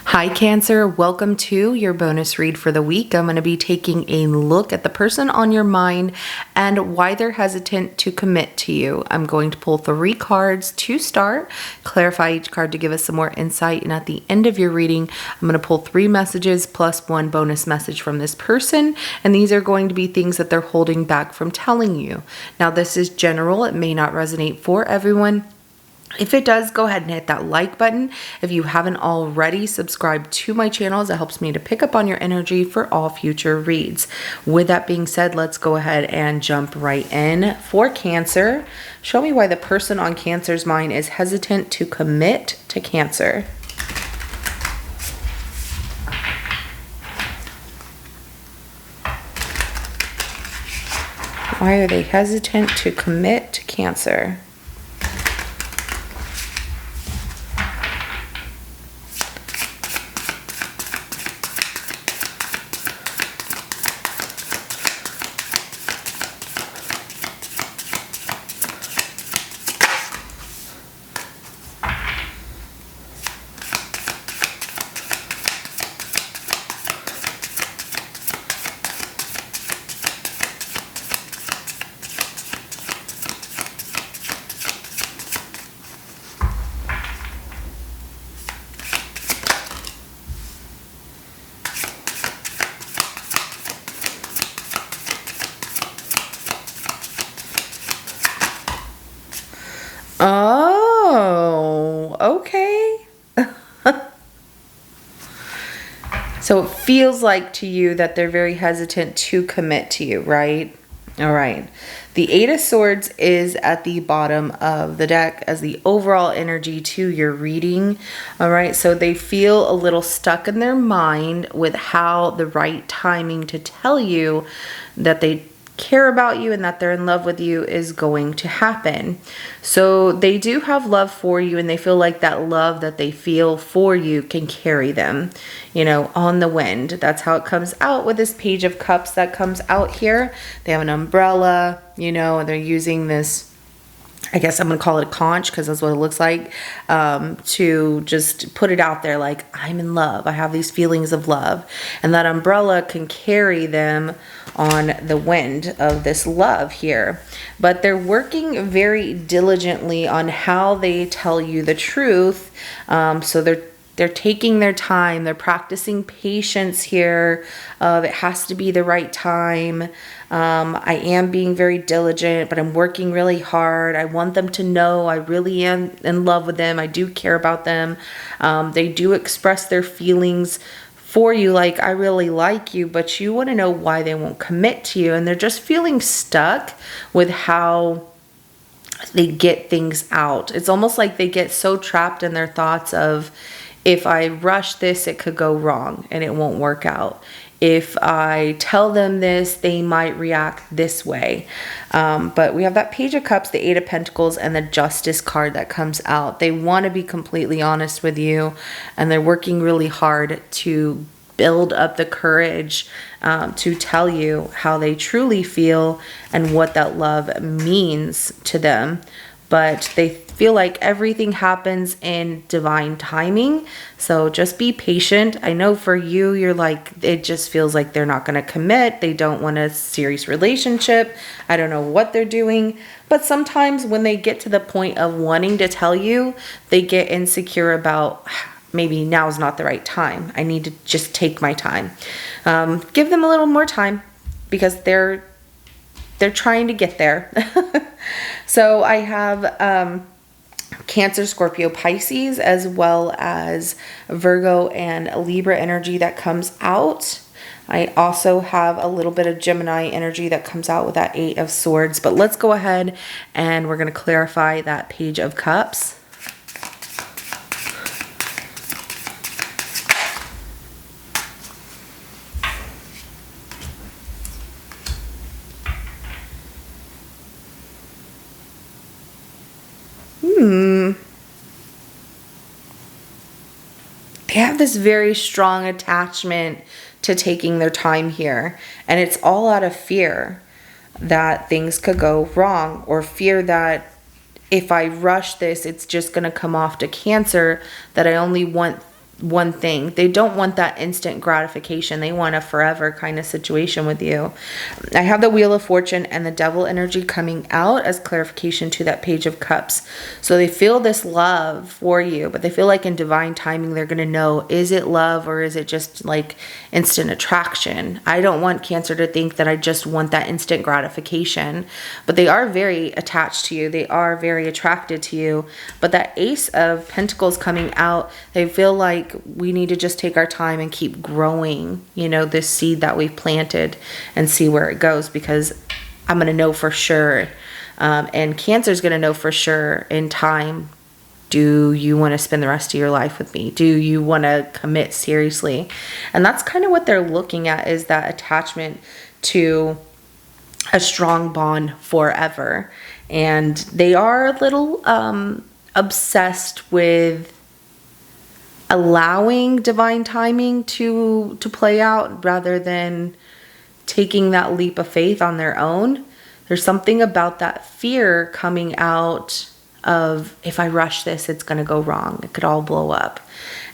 Hi Cancer, welcome to your bonus read for the week. I'm going to be taking a look at the person on your mind and why they're hesitant to commit to you. I'm going to pull 3 cards to start, clarify each card to give us some more insight, and at the end of your reading, I'm going to pull 3 messages plus 1 bonus message from this person, and these are going to be things that they're holding back from telling you. Now this is general, it may not resonate for everyone. If it does, go ahead and hit that like button. If you haven't already, subscribe to my channel as it helps me to pick up on your energy for all future reads. With that being said, let's go ahead and jump right in. For Cancer, show me why the person on Cancer's mind is hesitant to commit to Cancer. Why are they hesitant to commit to Cancer? Oh, okay. So it feels like to you that they're very hesitant to commit to you, right? All right. The 8 of Swords is at the bottom of the deck as the overall energy to your reading. All right. So they feel a little stuck in their mind with how the right timing to tell you that they care about you and that they're in love with you is going to happen. So they do have love for you, and they feel like that love that they feel for you can carry them, you know, on the wind. That's how it comes out with this Page of Cups that comes out here. They have an umbrella, you know, and they're using this, I guess I'm going to call it a conch because that's what it looks like, to just put it out there like, I'm in love. I have these feelings of love. And that umbrella can carry them on the wind of this love here. But they're working very diligently on how they tell you the truth. So they're taking their time. They're practicing patience here. It has to be the right time. I am being very diligent, but I'm working really hard. I want them to know I really am in love with them. I do care about them. They do express their feelings for you, like, I really like you, but you want to know why they won't commit to you. And they're just feeling stuck with how they get things out. It's almost like they get so trapped in their thoughts of, if I rush this, it could go wrong and it won't work out. If I tell them this, they might react this way. But we have that Page of Cups, the 8 of Pentacles, and the Justice card that comes out. They want to be completely honest with you, and they're working really hard to build up the courage to tell you how they truly feel and what that love means to them. But they feel like everything happens in divine timing. So just be patient. I know for you, you're like, it just feels like they're not going to commit. They don't want a serious relationship. I don't know what they're doing. But sometimes when they get to the point of wanting to tell you, they get insecure about, maybe now's not the right time. I need to just take my time. Give them a little more time because they're trying to get there. So I have Cancer, Scorpio, Pisces, as well as Virgo and Libra energy that comes out. I also have a little bit of Gemini energy that comes out with that 8 of Swords. But let's go ahead and we're going to clarify that Page of Cups. They have this very strong attachment to taking their time here. And it's all out of fear that things could go wrong, or fear that if I rush this, it's just going to come off to Cancer, that I only want one thing. They don't want that instant gratification. They want a forever kind of situation with you. I have the Wheel of Fortune and the Devil energy coming out as clarification to that Page of Cups. So they feel this love for you, but they feel like in divine timing, they're going to know, is it love or is it just like instant attraction? I don't want Cancer to think that I just want that instant gratification, but they are very attached to you. They are very attracted to you. But that Ace of Pentacles coming out, they feel like we need to just take our time and keep growing, you know, this seed that we've planted and see where it goes, because I'm going to know for sure. And Cancer's going to know for sure in time. Do you want to spend the rest of your life with me? Do you want to commit seriously? And that's kind of what they're looking at, is that attachment to a strong bond forever. And they are a little obsessed with allowing divine timing to play out rather than taking that leap of faith on their own. There's something about that fear coming out of, if I rush this, it's going to go wrong. It could all blow up.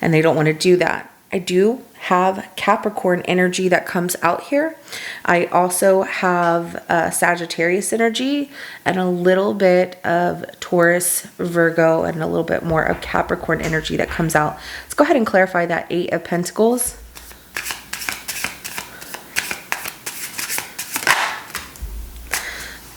And they don't want to do that. I do have Capricorn energy that comes out here. I also have Sagittarius energy and a little bit of Taurus, Virgo, and a little bit more of Capricorn energy that comes out. Let's go ahead and clarify that Eight of Pentacles.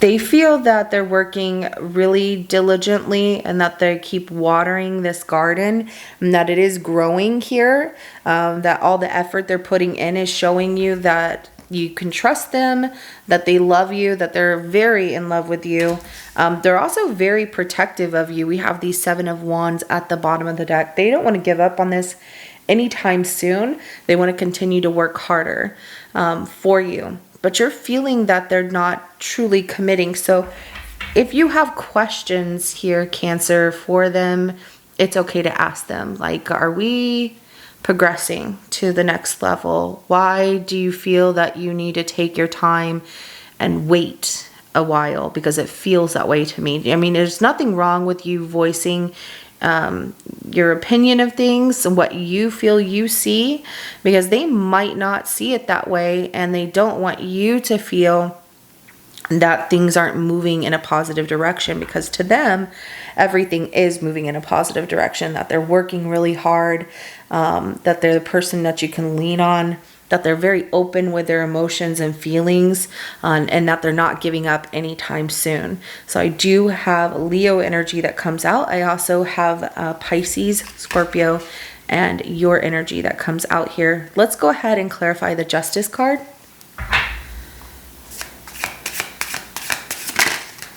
They feel that they're working really diligently and that they keep watering this garden and that it is growing here, that all the effort they're putting in is showing you that you can trust them, that they love you, that they're very in love with you. They're also very protective of you. We have these Seven of Wands at the bottom of the deck. They don't want to give up on this anytime soon. They want to continue to work harder for you. But you're feeling that they're not truly committing. So if you have questions here, Cancer, for them, it's okay to ask them. Like, are we progressing to the next level? Why do you feel that you need to take your time and wait a while? Because it feels that way to me. I mean, there's nothing wrong with you voicing your opinion of things and what you feel you see, because they might not see it that way, and they don't want you to feel that things aren't moving in a positive direction, because to them everything is moving in a positive direction, that they're working really hard, that they're the person that you can lean on, that they're very open with their emotions and feelings, and that they're not giving up anytime soon. So I do have Leo energy that comes out. I also have Pisces, Scorpio, and your energy that comes out here. Let's go ahead and clarify the Justice card.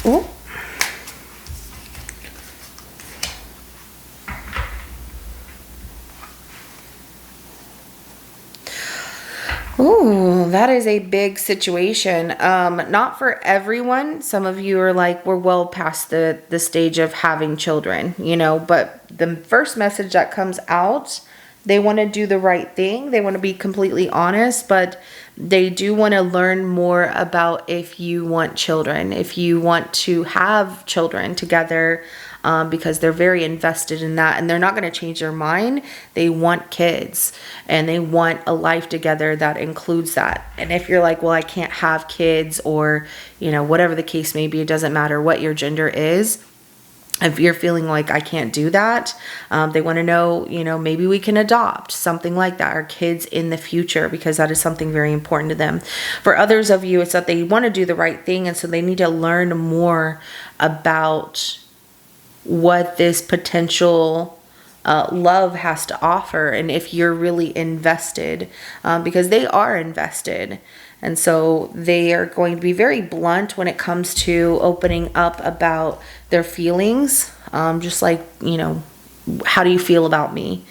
Ooh. Ooh, that is a big situation. Not for everyone. Some of you are like, we're well past the stage of having children, you know, but the first message that comes out, they want to do the right thing. They want to be completely honest, but they do want to learn more about if you want children, if you want to have children together, because they're very invested in that, and they're not going to change their mind. They want kids and they want a life together that includes that. And if you're like, well, I can't have kids, or, you know, whatever the case may be, it doesn't matter what your gender is. If you're feeling like I can't do that, they want to know, you know, maybe we can adopt something like that, our kids in the future, because that is something very important to them. For others of you, it's that they want to do the right thing, and so they need to learn more about what this potential love has to offer, and if you're really invested, because they are invested. And so they are going to be very blunt when it comes to opening up about their feelings. Just like, you know, how do you feel about me?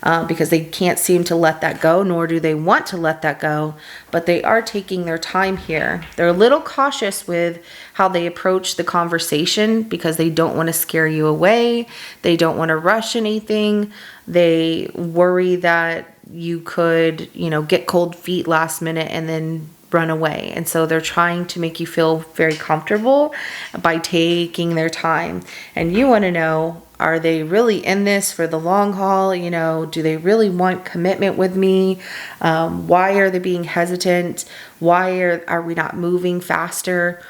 Because they can't seem to let that go, nor do they want to let that go. But they are taking their time here. They're a little cautious with how they approach the conversation, because they don't want to scare you away. They don't want to rush anything. They worry that you could, you know, get cold feet last minute and then run away. And so they're trying to make you feel very comfortable by taking their time. And you want to know, are they really in this for the long haul? You know, do they really want commitment with me? Why are they being hesitant? Why are we not moving faster?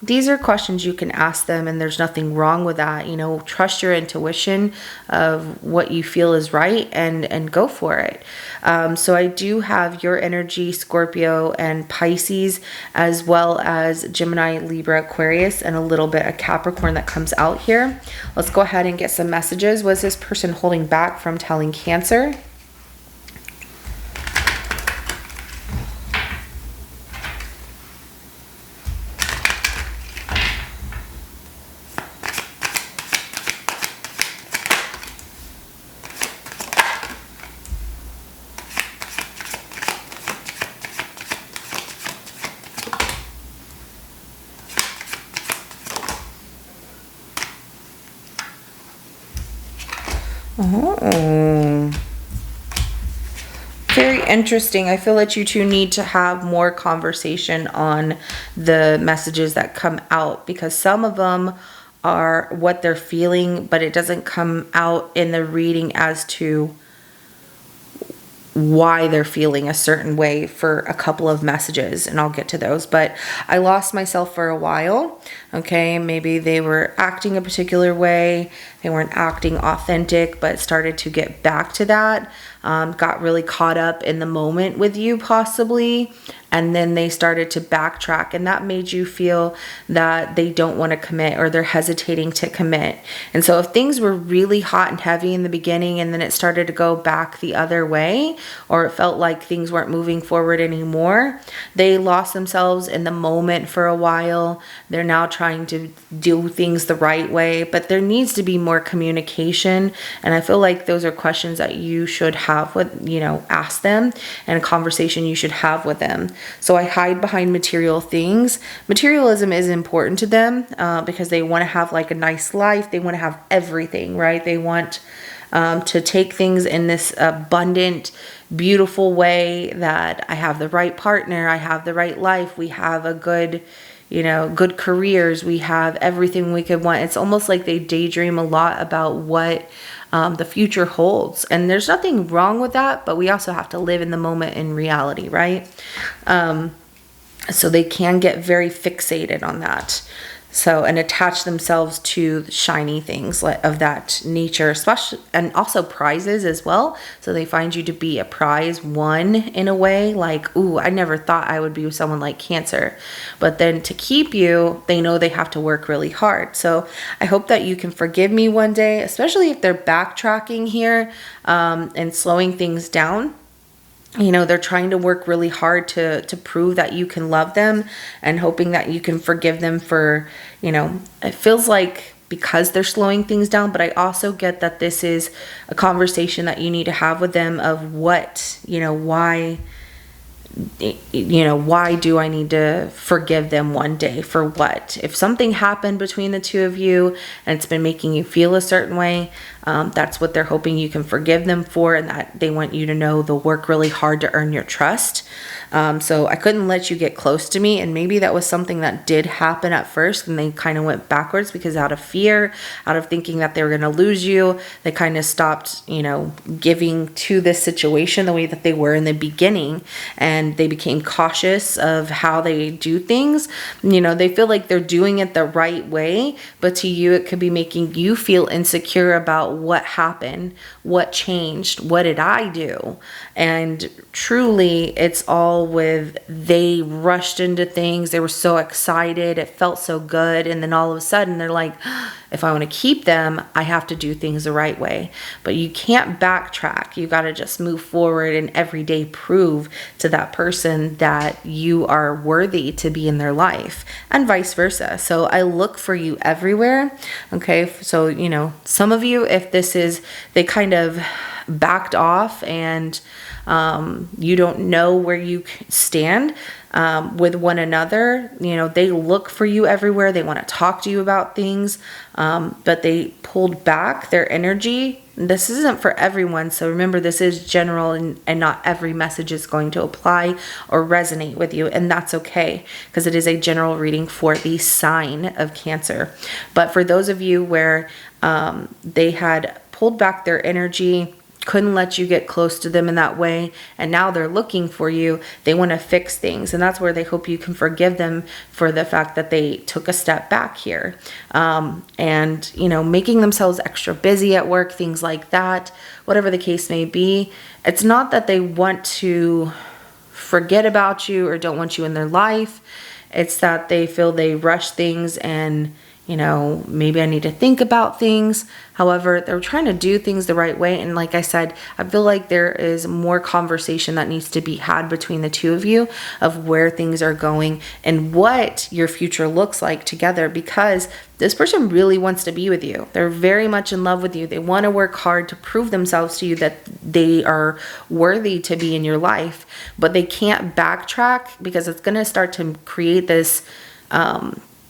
These are questions you can ask them, and there's nothing wrong with that. You know, trust your intuition of what you feel is right, and go for it. So I do have your energy, Scorpio and Pisces, as well as Gemini, Libra, Aquarius, and a little bit of Capricorn that comes out here. Let's go ahead and get some messages. Was this person holding back from telling Cancer? Oh, very interesting. I feel that you two need to have more conversation on the messages that come out, because some of them are what they're feeling, but it doesn't come out in the reading as to why they're feeling a certain way for a couple of messages, and I'll get to those. But I lost myself for a while. Okay, maybe they were acting a particular way, they weren't acting authentic, but started to get back to that. Got really caught up in the moment with you possibly, and then they started to backtrack, and that made you feel that they don't want to commit, or they're hesitating to commit. And so if things were really hot and heavy in the beginning, and then it started to go back the other way, or it felt like things weren't moving forward anymore, they lost themselves in the moment for a while. They're now trying to do things the right way, but there needs to be more communication. And I feel like those are questions that you should have with, you know, ask them, and a conversation you should have with them. So I hide behind material things. Materialism is important to them because they want to have like a nice life. They want to have everything, right? They want to take things in this abundant, beautiful way, that I have the right partner, I have the right life, we have a good, you know, good careers, we have everything we could want. It's almost like they daydream a lot about what the future holds. And there's nothing wrong with that, but we also have to live in the moment in reality, right? So they can get very fixated on that. So, and attach themselves to shiny things of that nature, especially, and also prizes as well. So they find you to be a prize one in a way, like, ooh, I never thought I would be with someone like Cancer. But then to keep you, they know they have to work really hard. So I hope that you can forgive me one day, especially if they're backtracking here and slowing things down. You know, they're trying to work really hard to prove that you can love them, and hoping that you can forgive them for, you know, it feels like because they're slowing things down. But I also get that this is a conversation that you need to have with them of what, you know, why do I need to forgive them one day for what? If something happened between the two of you and it's been making you feel a certain way, that's what they're hoping you can forgive them for, and that they want you to know they'll work really hard to earn your trust. So I couldn't let you get close to me, and maybe that was something that did happen at first, and they kind of went backwards because out of fear, out of thinking that they were going to lose you, they kind of stopped, you know, giving to this situation the way that they were in the beginning, and they became cautious of how they do things. You know, they feel like they're doing it the right way, but to you, it could be making you feel insecure about what happened, what changed, what did I do? And truly, it's all with they rushed into things. They were so excited. It felt so good. And then all of a sudden, they're like, if I want to keep them, I have to do things the right way. But you can't backtrack. You got to just move forward and every day prove to that person that you are worthy to be in their life, and vice versa. So I look for you everywhere. Okay. So, you know, some of you, if this is, they kind of backed off and you don't know where you stand with one another. You know, they look for you everywhere. They want to talk to you about things, but they pulled back their energy. This isn't for everyone, so remember, this is general, and not every message is going to apply or resonate with you, and that's okay, because it is a general reading for the sign of Cancer. But for those of you where they had pulled back their energy, couldn't let you get close to them in that way, and now they're looking for you, they want to fix things, and that's where they hope you can forgive them for the fact that they took a step back here, and you know, making themselves extra busy at work, things like that, whatever the case may be. It's not that they want to forget about you or don't want you in their life. It's that they feel they rush things, and you know, maybe I need to think about things. However, they're trying to do things the right way. And like I said, I feel like there is more conversation that needs to be had between the two of you of where things are going and what your future looks like together, because this person really wants to be with you. They're very much in love with you. They want to work hard to prove themselves to you that they are worthy to be in your life, but they can't backtrack because it's going to start to create this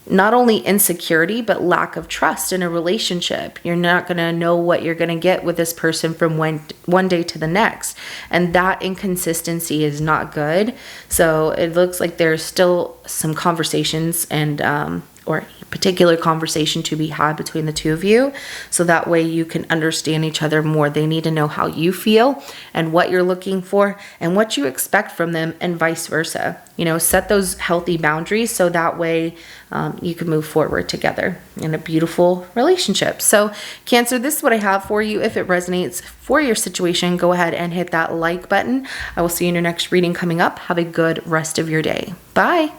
not only insecurity, but lack of trust in a relationship. You're not going to know what you're going to get with this person from one day to the next. And that inconsistency is not good. So it looks like there's still some conversations and, or a particular conversation to be had between the two of you. So that way you can understand each other more. They need to know how you feel and what you're looking for and what you expect from them, and vice versa. You know, set those healthy boundaries so that way you can move forward together in a beautiful relationship. So Cancer, this is what I have for you. If it resonates for your situation, go ahead and hit that like button. I will see you in your next reading coming up. Have a good rest of your day. Bye.